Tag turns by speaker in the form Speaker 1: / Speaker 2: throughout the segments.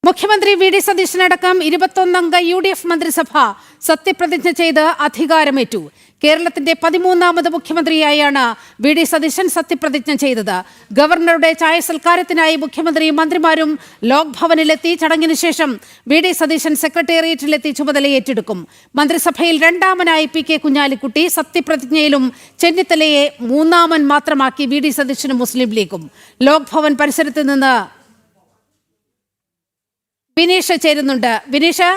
Speaker 1: മുഖ്യമന്ത്രി V D സതീശനടക്കം 21-അംഗ UDF മന്ത്രിസഭ സത്യപ്രതിജ്ഞ ചെയ്ത് അധികാരമേറ്റു. കേരളത്തിന്റെ 13ാമത് മുഖ്യമന്ത്രിയായാണ് വി ഡി സതീശൻ സത്യപ്രതിജ്ഞ ചെയ്തത്. ഗവർണറുടെ ചായസൽക്കാരത്തിനായി മുഖ്യമന്ത്രിയും മന്ത്രിമാരും ലോക് ഭവനിലെത്തി. ചടങ്ങിന് ശേഷം വി ഡി സതീശൻ സെക്രട്ടേറിയറ്റിലെത്തി ചുമതലയേറ്റെടുക്കും. മന്ത്രിസഭയിൽ രണ്ടാമനായി പി കെ കുഞ്ഞാലിക്കുട്ടി, സത്യപ്രതിജ്ഞയിലും ചെന്നിത്തലയെ മൂന്നാമൻ മാത്രമാക്കി വി ഡി സതീശനും മുസ്ലിം ലീഗും. ലോക് ഭവൻ പരിസരത്ത് നിന്ന് വിനീഷ് ചേരുന്നുണ്ട്. വിനീഷ്,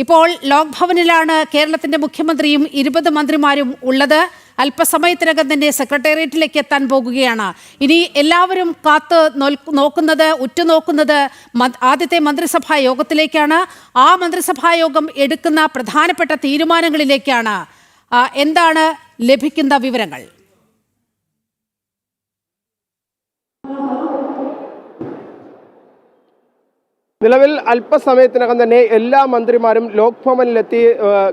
Speaker 1: ഇപ്പോൾ ലോക് ഭവനിലാണ് കേരളത്തിന്റെ മുഖ്യമന്ത്രിയും 20 മന്ത്രിമാരും ഉള്ളത്. അല്പസമയത്തിനകം തന്നെ സെക്രട്ടേറിയറ്റിലേക്ക് എത്താൻ പോകുകയാണ്. ഇനി എല്ലാവരും ഉറ്റുനോക്കുന്നത് ആദ്യത്തെ മന്ത്രിസഭാ യോഗത്തിലേക്കാണ്. ആ മന്ത്രിസഭാ യോഗം എടുക്കുന്ന പ്രധാനപ്പെട്ട തീരുമാനങ്ങളിലേക്കാണ്. എന്താണ് ലഭിക്കുന്ന വിവരങ്ങൾ?
Speaker 2: നിലവിൽ അല്പസമയത്തിനകം തന്നെ എല്ലാ മന്ത്രിമാരും ലോക് ഭവനിലെത്തി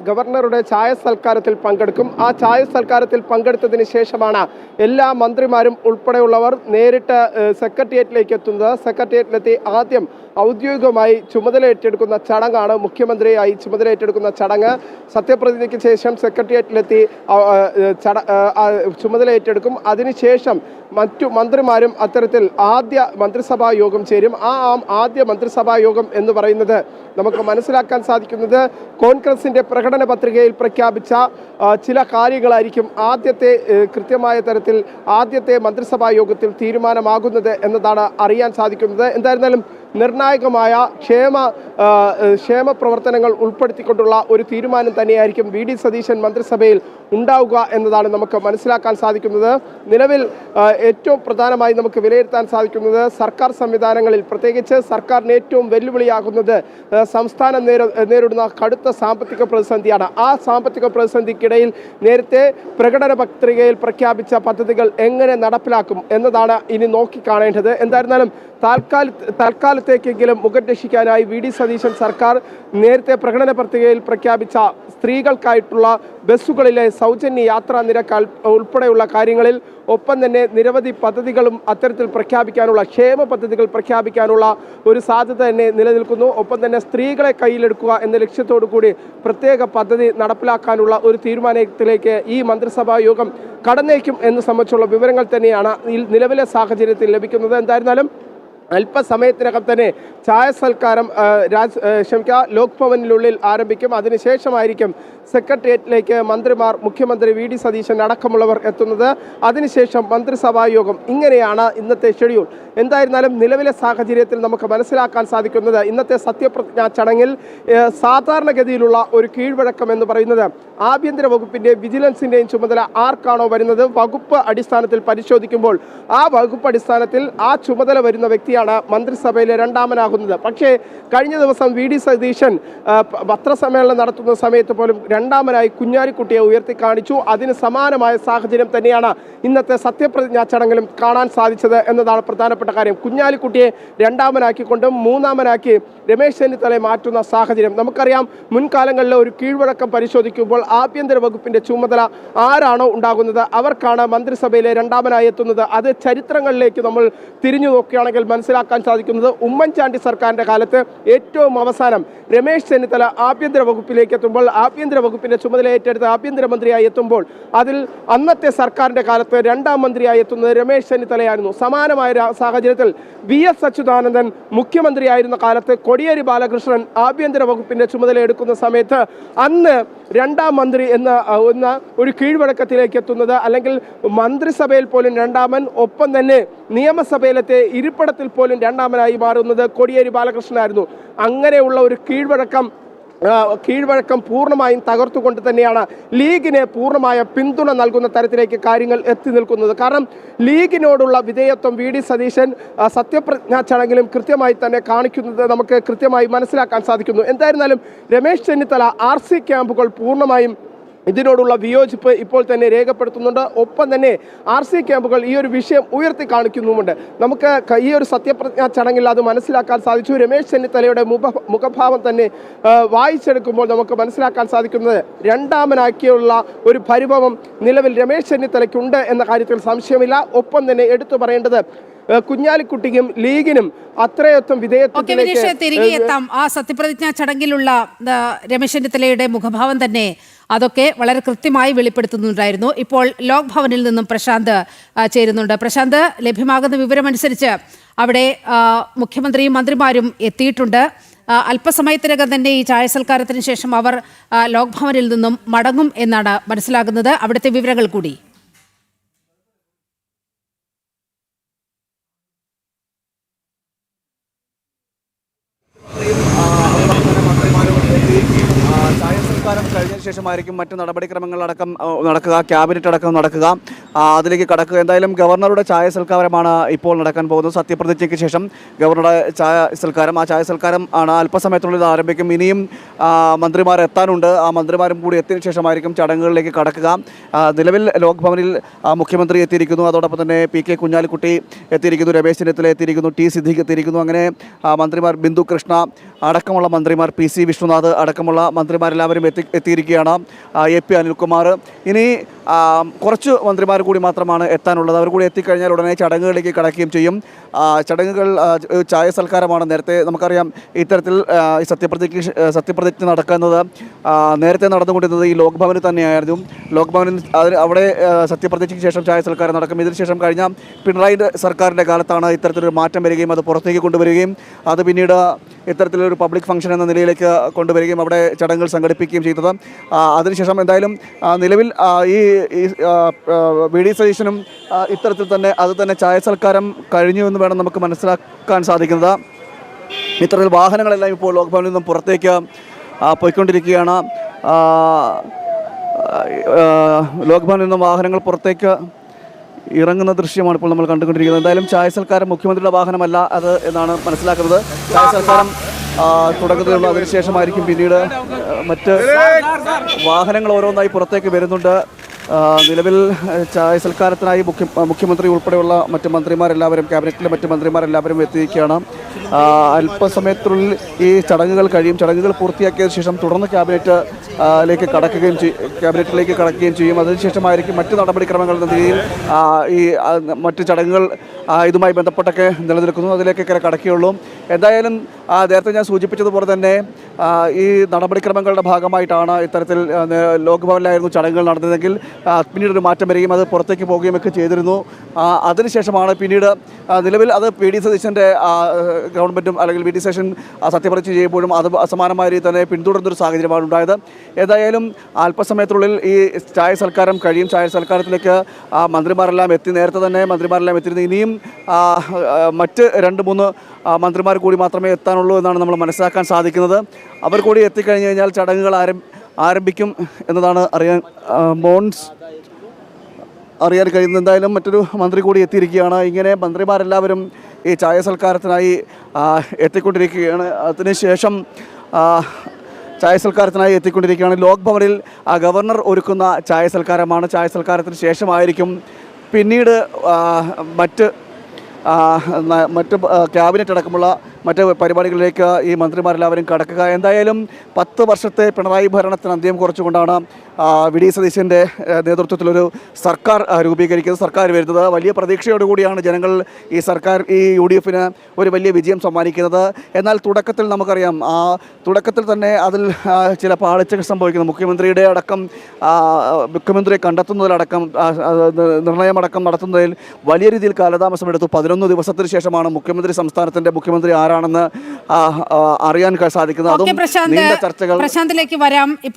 Speaker 2: ഗവർണറുടെ ചായ സൽക്കാരത്തിൽ പങ്കെടുക്കും. ആ ചായ സൽക്കാരത്തിൽ പങ്കെടുത്തതിന് ശേഷമാണ് എല്ലാ മന്ത്രിമാരും ഉൾപ്പെടെയുള്ളവർ നേരിട്ട് സെക്രട്ടേറിയറ്റിലേക്ക് എത്തുന്നത്. സെക്രട്ടേറിയറ്റിലെത്തി ആദ്യം ഔദ്യോഗികമായി ചുമതല ഏറ്റെടുക്കുന്ന ചടങ്ങാണ്. മുഖ്യമന്ത്രിയായി ചുമതല ഏറ്റെടുക്കുന്ന ചടങ്ങ്. സത്യപ്രതിജ്ഞയ്ക്ക് ശേഷം സെക്രട്ടേറിയറ്റിലെത്തി ചുമതല ഏറ്റെടുക്കും. അതിനുശേഷം മറ്റു മന്ത്രിമാരും അത്തരത്തിൽ ആദ്യ മന്ത്രിസഭാ യോഗം ചേരും. ആദ്യ മന്ത്രിസഭാ യോഗം എന്ന് പറയുന്നത് നമുക്ക് മനസ്സിലാക്കാൻ സാധിക്കുന്നത് കോൺഗ്രസിന്റെ പ്രകടന പത്രികയിൽ പ്രഖ്യാപിച്ച ചില കാര്യങ്ങളായിരിക്കും കൃത്യമായ തരത്തിൽ ആദ്യത്തെ മന്ത്രിസഭാ യോഗത്തിൽ തീരുമാനമാകുന്നത് എന്നതാണ് അറിയാൻ സാധിക്കുന്നത്. എന്തായിരുന്നാലും നിർണായകമായ ക്ഷേമ പ്രവർത്തനങ്ങൾ ഉൾപ്പെടുത്തിക്കൊണ്ടുള്ള ഒരു തീരുമാനം തന്നെയായിരിക്കും വി ഡി സതീശൻ മന്ത്രിസഭയിൽ ഉണ്ടാവുക എന്നതാണ് നമുക്ക് മനസ്സിലാക്കാൻ സാധിക്കുന്നത്. നിലവിൽ ഏറ്റവും പ്രധാനമായി നമുക്ക് വിലയിരുത്താൻ സാധിക്കുന്നത് സർക്കാർ സംവിധാനങ്ങളിൽ, പ്രത്യേകിച്ച് സർക്കാരിന് ഏറ്റവും വെല്ലുവിളിയാകുന്നത് സംസ്ഥാനം നേരിടുന്ന കടുത്ത സാമ്പത്തിക പ്രതിസന്ധിയാണ്. ആ സാമ്പത്തിക പ്രതിസന്ധിക്കിടയിൽ നേരത്തെ പ്രകടന പത്രികയിൽ പ്രഖ്യാപിച്ച പദ്ധതികൾ എങ്ങനെ നടപ്പിലാക്കും എന്നതാണ് ഇനി നോക്കിക്കാണേണ്ടത്. എന്തായിരുന്നാലും തൽക്കാലത്തേക്കെങ്കിലും മുഖം രക്ഷിക്കാനായി വി ഡി സതീശൻ സർക്കാർ നേരത്തെ പ്രകടന പത്രികയിൽ പ്രഖ്യാപിച്ച സ്ത്രീകൾക്കായിട്ടുള്ള ബസ്സുകളിലെ സൗജന്യ യാത്രാ നിരക്ക് ഉൾപ്പെടെയുള്ള കാര്യങ്ങളിൽ, ഒപ്പം തന്നെ നിരവധി പദ്ധതികളും അത്തരത്തിൽ പ്രഖ്യാപിക്കാനുള്ള ക്ഷേമ പദ്ധതികൾ പ്രഖ്യാപിക്കാനുള്ള ഒരു സാധ്യത തന്നെ നിലനിൽക്കുന്നു. ഒപ്പം തന്നെ സ്ത്രീകളെ കയ്യിലെടുക്കുക എന്ന ലക്ഷ്യത്തോടു കൂടി പ്രത്യേക പദ്ധതി നടപ്പിലാക്കാനുള്ള ഒരു തീരുമാനത്തിലേക്ക് ഈ മന്ത്രിസഭാ യോഗം കടന്നേക്കും എന്ന് സംബന്ധിച്ചുള്ള വിവരങ്ങൾ തന്നെയാണ് നിലവിലെ സാഹചര്യത്തിൽ ലഭിക്കുന്നത്. എന്തായിരുന്നാലും അല്പസമയത്തിനകം തന്നെ ചായ സൽക്കാരം ലോക് ഭവനിനുള്ളിൽ ആരംഭിക്കും. അതിനുശേഷമായിരിക്കും സെക്രട്ടേറിയറ്റിലേക്ക് മന്ത്രിമാർ, മുഖ്യമന്ത്രി വി ഡി സതീശൻ അടക്കമുള്ളവർ എത്തുന്നത്. അതിനുശേഷം മന്ത്രിസഭാ യോഗം. ഇങ്ങനെയാണ് ഇന്നത്തെ ഷെഡ്യൂൾ. എന്തായിരുന്നാലും നിലവിലെ സാഹചര്യത്തിൽ നമുക്ക് മനസ്സിലാക്കാൻ സാധിക്കുന്നത് ഇന്നത്തെ സത്യപ്രതിജ്ഞാ ചടങ്ങിൽ സാധാരണഗതിയിലുള്ള ഒരു കീഴ്വഴക്കം എന്ന് പറയുന്നത് ആഭ്യന്തര വകുപ്പിന്റെ വിജിലൻസിന്റെയും ചുമതല ആർക്കാണോ വരുന്നത്, വകുപ്പ് അടിസ്ഥാനത്തിൽ പരിശോധിക്കുമ്പോൾ ആ വകുപ്പ് അടിസ്ഥാനത്തിൽ ആ ചുമതല വരുന്ന വ്യക്തിയാണ് മന്ത്രിസഭയിലെ രണ്ടാമനാകുന്നത്. പക്ഷേ കഴിഞ്ഞ ദിവസം വി ഡി സതീശൻ പത്രസമ്മേളനം നടത്തുന്ന സമയത്ത് പോലും രണ്ടാമനായി കുഞ്ഞാലിക്കുട്ടിയെ ഉയർത്തി കാണിച്ചു. അതിന് സമാനമായ സാഹചര്യം തന്നെയാണ് ഇന്നത്തെ സത്യപ്രതിജ്ഞാ ചടങ്ങിലും കാണാൻ സാധിച്ചത് എന്നതാണ് പ്രധാനപ്പെട്ട കാര്യം. കുഞ്ഞാലിക്കുട്ടിയെ രണ്ടാമനാക്കിക്കൊണ്ടും മൂന്നാമനാക്കി രമേശ് ചെന്നിത്തലയെ മാറ്റുന്ന സാഹചര്യം നമുക്കറിയാം. മുൻകാലങ്ങളിലെ ഒരു കീഴ്വഴക്കം പരിശോധിക്കുമ്പോൾ ആഭ്യന്തര വകുപ്പിന്റെ ചുമതല ആരാണോ ഉണ്ടാകുന്നത് അവർക്കാണ് മന്ത്രിസഭയിലെ രണ്ടാമനായി എത്തുന്നത്. അത് ചരിത്രങ്ങളിലേക്ക് നമ്മൾ തിരിഞ്ഞു നോക്കുകയാണെങ്കിൽ മനസ്സിലാക്കാൻ സാധിക്കുന്നത് ഉമ്മൻചാണ്ടി സർക്കാരിന്റെ കാലത്ത് ഏറ്റവും അവസാനം രമേശ് ചെന്നിത്തല ആഭ്യന്തര വകുപ്പിലേക്ക് എത്തുമ്പോൾ, ആഭ്യന്തര വകുപ്പിന്റെ ചുമതല ഏറ്റെടുത്ത് ആഭ്യന്തരമന്ത്രിയായി എത്തുമ്പോൾ അതിൽ അന്നത്തെ സർക്കാരിന്റെ കാലത്ത് രണ്ടാം മന്ത്രിയായി എത്തുന്നത് രമേശ് ചെന്നിത്തലയായിരുന്നു. സമാനമായ സാഹചര്യത്തിൽ VS അച്യുതാനന്ദൻ മുഖ്യമന്ത്രിയായിരുന്ന കാലത്ത് കോടിയേരി ബാലകൃഷ്ണൻ ആഭ്യന്തര വകുപ്പിന്റെ ചുമതല എടുക്കുന്ന സമയത്ത് അന്ന് രണ്ടാം മന്ത്രി എന്ന ഒരു കീഴ്വഴക്കത്തിലേക്ക് എത്തുന്നത്, അല്ലെങ്കിൽ മന്ത്രിസഭയിൽ പോലും രണ്ടാമൻ, ഒപ്പം തന്നെ നിയമസഭയിലത്തെ ഇരിപ്പിടത്തിൽ പോലും രണ്ടാമനായി മാറുന്നത് കോടിയേരി ബാലകൃഷ്ണനായിരുന്നു. അങ്ങനെയുള്ള ഒരു കീഴ്വഴക്കം പൂർണ്ണമായും തകർത്തുകൊണ്ട് തന്നെയാണ് ലീഗിന് പൂർണ്ണമായ പിന്തുണ നൽകുന്ന തരത്തിലേക്ക് കാര്യങ്ങൾ എത്തി നിൽക്കുന്നത്. കാരണം ലീഗിനോടുള്ള വിധേയത്വം വി ഡി സതീശൻ സത്യപ്രതിജ്ഞാ ചടങ്ങിലും കൃത്യമായി തന്നെ കാണിക്കുന്നത് നമുക്ക് കൃത്യമായി മനസ്സിലാക്കാൻ സാധിക്കുന്നു. എന്തായിരുന്നാലും രമേശ് ചെന്നിത്തല RC ക്യാമ്പുകൾ പൂർണ്ണമായും ഇതിനോടുള്ള വിയോജിപ്പ് ഇപ്പോൾ തന്നെ രേഖപ്പെടുത്തുന്നുണ്ട്. ഒപ്പം തന്നെ RC ക്യാമ്പുകൾ ഈ ഒരു വിഷയം ഉയർത്തി കാണിക്കുന്നുമുണ്ട്. നമുക്ക് ഈ ഒരു സത്യപ്രതിജ്ഞാ ചടങ്ങിൽ അത് മനസ്സിലാക്കാൻ സാധിച്ചു. രമേശ് ചെന്നിത്തലയുടെ മുഖഭാവം തന്നെ വായിച്ചെടുക്കുമ്പോൾ നമുക്ക് മനസ്സിലാക്കാൻ സാധിക്കുന്നത് രണ്ടാമനാക്കിയുള്ള ഒരു പരിഭവം നിലവിൽ രമേശ് ചെന്നിത്തലയ്ക്കുണ്ട് എന്ന കാര്യത്തിൽ സംശയമില്ല. ഒപ്പം തന്നെ എടുത്തു പറയേണ്ടത് കുഞ്ഞാലിക്കുട്ടിക്കും ലീഗിനും അത്രയൊത്തും
Speaker 1: തിരികെ എത്താം. ആ സത്യപ്രതിജ്ഞാ ചടങ്ങിലുള്ള രമേശ് ചെന്നിത്തലയുടെ മുഖഭാവം തന്നെ അതൊക്കെ വളരെ കൃത്യമായി വെളിപ്പെടുത്തുന്നുണ്ടായിരുന്നു. ഇപ്പോൾ ലോക് ഭവനിൽ നിന്നും പ്രശാന്ത് ചേരുന്നുണ്ട്. പ്രശാന്ത്, ലഭ്യമാകുന്ന വിവരമനുസരിച്ച് അവിടെ മുഖ്യമന്ത്രിയും മന്ത്രിമാരും എത്തിയിട്ടുണ്ട്. അല്പസമയത്തിനകം തന്നെ ഈ ചായ സൽക്കാരത്തിന് ശേഷം അവർ ലോക് ഭവനിൽ നിന്നും മടങ്ങും എന്നാണ് മനസ്സിലാകുന്നത്. അവിടുത്തെ വിവരങ്ങൾ കൂടി.
Speaker 3: ചായ സൽക്കാരം കഴിഞ്ഞതിന് ശേഷമായിരിക്കും മറ്റ് നടപടിക്രമങ്ങളടക്കം നടക്കുക, ക്യാബിനറ്റ് അടക്കം നടക്കുക, അതിലേക്ക് കടക്കുക. എന്തായാലും ഗവർണറുടെ ചായ സൽക്കാരമാണ് ഇപ്പോൾ നടക്കാൻ പോകുന്നത്. സത്യപ്രതിജ്ഞയ്ക്ക് ശേഷം ഗവർണറുടെ ചായ സൽക്കാരം, ആ ചായ സൽക്കാരം ആണ് അല്പസമയത്തുള്ളിൽ ആരംഭിക്കും. ഇനിയും മന്ത്രിമാർ എത്താനുണ്ട്. ആ മന്ത്രിമാരും കൂടി എത്തിയതിനു ശേഷമായിരിക്കും ചടങ്ങുകളിലേക്ക് കടക്കുക. നിലവിൽ ലോക് ഭവനിൽ മുഖ്യമന്ത്രി എത്തിയിരിക്കുന്നു, അതോടൊപ്പം തന്നെ പി കെ കുഞ്ഞാലിക്കുട്ടി എത്തിയിരിക്കുന്നു, രമേശ് ചെന്നിത്തല എത്തിയിരിക്കുന്നു, ടി സിദ്ദീഖ് എത്തിയിരിക്കുന്നു. അങ്ങനെ മന്ത്രിമാർ ബിന്ദു കൃഷ്ണ അടക്കമുള്ള മന്ത്രിമാർ, പി സി വിഷ്ണുനാഥ് അടക്കമുള്ള മന്ത്രിമാരെല്ലാവരും എത്തിയിരിക്കുകയാണ്. എ പി അനിൽകുമാർ, ഇനി കുറച്ച് മന്ത്രിമാർ കൂടി മാത്രമാണ് എത്താനുള്ളത്. അവർ കൂടി എത്തിക്കഴിഞ്ഞാൽ ഉടനെ ചടങ്ങുകളിലേക്ക് കടക്കുകയും ചെയ്യും. ചടങ്ങുകൾ ചായ സൽക്കാരമാണ്. നേരത്തെ നമുക്കറിയാം ഇത്തരത്തിൽ സത്യപ്രതിജ്ഞ നടക്കുന്നത് നേരത്തെ നടന്നുകൊണ്ടിരുന്നത് ഈ ലോക് ഭവനിൽ തന്നെയായിരുന്നു. ലോക് ഭവനിൽ അവിടെ സത്യപ്രതിജ്ഞയ്ക്ക് ശേഷം ചായ സൽക്കാരം നടക്കും. ഇതിനുശേഷം കഴിഞ്ഞ പിണറായി സർക്കാരിൻ്റെ കാലത്താണ് ഇത്തരത്തിലൊരു മാറ്റം വരികയും അത് പുറത്തേക്ക് കൊണ്ടുവരികയും അത് പിന്നീട് ഇത്തരത്തിലൊരു പബ്ലിക് ഫംഗ്ഷൻ എന്ന നിലയിലേക്ക് കൊണ്ടുവരികയും അവിടെ ചടങ്ങുകൾ സംഘടിപ്പിക്കുകയും ചെയ്തത്. അതിനുശേഷം എന്തായാലും നിലവിൽ ഈ വി ഡി സതീശനും ഇത്തരത്തിൽ തന്നെ ചായ സൽക്കാരം കഴിഞ്ഞു എന്ന് വേണം നമുക്ക് മനസ്സിലാക്കാൻ സാധിക്കുന്നത്. ഇത്തരത്തിൽ വാഹനങ്ങളെല്ലാം ഇപ്പോൾ ലോക് ഭവനിൽ നിന്നും പുറത്തേക്ക് പോയിക്കൊണ്ടിരിക്കുകയാണ്. ലോക് ഭവനിൽ നിന്നും വാഹനങ്ങൾ പുറത്തേക്ക് ഇറങ്ങുന്ന ദൃശ്യമാണ് ഇപ്പോൾ നമ്മൾ കണ്ടുകൊണ്ടിരിക്കുന്നത്. എന്തായാലും ചായ സൽക്കാരം മുഖ്യമന്ത്രിയുടെ വാഹനമല്ല അത് എന്നാണ് മനസ്സിലാക്കുന്നത്. ചായ സൽക്കാരം തുടങ്ങുന്നതിനുള്ള അതിനുശേഷമായിരിക്കും പിന്നീട് മറ്റ് വാഹനങ്ങൾ ഓരോന്നായി പുറത്തേക്ക് വരുന്നുണ്ട്. നിലവിൽ ചായ സൽക്കാരത്തിനായി മുഖ്യമന്ത്രി ഉൾപ്പെടെയുള്ള മറ്റ് മന്ത്രിമാരെല്ലാവരും, ക്യാബിനറ്റിലെ മറ്റ് മന്ത്രിമാരെല്ലാവരും എത്തിയിരിക്കുകയാണ്. അല്പസമയത്തിനുള്ളിൽ ഈ ചടങ്ങുകൾ കഴിയും. ചടങ്ങുകൾ പൂർത്തിയാക്കിയതിനു ശേഷം തുടർന്ന് ക്യാബിനറ്റിലേക്ക് കടക്കുകയും ചെയ്യും. അതിനുശേഷമായിരിക്കും മറ്റ് നടപടിക്രമങ്ങൾ എന്ന നിലയിൽ ഈ മറ്റ് ചടങ്ങുകൾ ഇതുമായി ബന്ധപ്പെട്ടൊക്കെ നിലനിൽക്കുന്നു. അതിലേക്കൊക്കെ കടക്കുകയുള്ളൂ. എന്തായാലും നേരത്തെ ഞാൻ സൂചിപ്പിച്ചതുപോലെ തന്നെ ഈ നടപടിക്രമങ്ങളുടെ ഭാഗമായിട്ടാണ് ഇത്തരത്തിൽ ലോക് ഭവനിലായിരുന്നു ചടങ്ങുകൾ നടന്നതെങ്കിൽ പിന്നീടൊരു മാറ്റം വരികയും അത് പുറത്തേക്ക് പോവുകയും ഒക്കെ ചെയ്തിരുന്നു. അതിനുശേഷമാണ് പിന്നീട് നിലവിൽ അത് വി ഡി സതീശൻ്റെ ഗവൺമെൻറ്റും അല്ലെങ്കിൽ വി ഡി സതീശൻ സത്യപ്രതിജ്ഞ ചെയ്യുമ്പോഴും അത് അസമാനമായ രീതിയിൽ തന്നെ പിന്തുടരുന്നൊരു സാഹചര്യമാണ് ഉണ്ടായത്. ഏതായാലും അല്പസമയത്തിനുള്ളിൽ ഈ ചായ സൽക്കാരം കഴിയും. ചായ സൽക്കാരത്തിലേക്ക് മന്ത്രിമാരെല്ലാം എത്തി. നേരത്തെ തന്നെ മന്ത്രിമാരെല്ലാം എത്തിയിരുന്നു. ഇനിയും മറ്റ് 2-3 മന്ത്രിമാർ കൂടി മാത്രമേ എത്താനുള്ളൂ എന്നാണ് നമ്മൾ മനസ്സിലാക്കാൻ സാധിക്കുന്നത്. അവർ കൂടി എത്തിക്കഴിഞ്ഞ് കഴിഞ്ഞാൽ ചടങ്ങുകൾ ആരംഭിക്കും എന്നതാണ് അറിയാൻ കഴിയുന്നത്. എന്തായാലും മറ്റൊരു മന്ത്രി കൂടി എത്തിയിരിക്കുകയാണ്. ഇങ്ങനെ മന്ത്രിമാരെല്ലാവരും ഈ ചായ സൽക്കാരത്തിനായി എത്തിക്കൊണ്ടിരിക്കുകയാണ്. അതിനുശേഷം ചായ സൽക്കാരത്തിനായി എത്തിക്കൊണ്ടിരിക്കുകയാണ്. ലോക് ഭവനിൽ ഗവർണർ ഒരുക്കുന്ന ചായ സൽക്കാരമാണ്. ചായ സൽക്കാരത്തിന് ശേഷമായിരിക്കും പിന്നീട് മറ്റ് ക്യാബിനറ്റ് അടക്കമുള്ള മറ്റ് പരിപാടികളിലേക്ക് ഈ മന്ത്രിമാരെല്ലാവരും കടക്കുക. എന്തായാലും 10 വർഷത്തെ പിണറായി ഭരണത്തിന് അന്ത്യം കുറിച്ചുകൊണ്ടാണ് വി ഡി സതീശൻ്റെ നേതൃത്വത്തിലൊരു സർക്കാർ രൂപീകരിക്കുന്നത്, സർക്കാർ വരുന്നത്. വലിയ പ്രതീക്ഷയോടുകൂടിയാണ് ജനങ്ങൾ ഈ UDF ഒരു വലിയ വിജയം സമ്മാനിക്കുന്നത്. എന്നാൽ തുടക്കത്തിൽ നമുക്കറിയാം തുടക്കത്തിൽ തന്നെ അതിൽ ചില പാളിച്ചകൾ സംഭവിക്കുന്നു. മുഖ്യമന്ത്രിയെ കണ്ടെത്തുന്നതിലടക്കം നിർണയമടക്കം നടത്തുന്നതിൽ വലിയ രീതിയിൽ കാലതാമസമെടുത്തു. 11 ദിവസത്തിന് ശേഷമാണ് സംസ്ഥാനത്തിൻ്റെ മുഖ്യമന്ത്രി ആരാണെന്ന് അറിയാൻ സാധിക്കുന്നത്. അതും നീണ്ട ചർച്ചകൾ.
Speaker 1: പ്രശാന്തിലേക്ക് വരാം.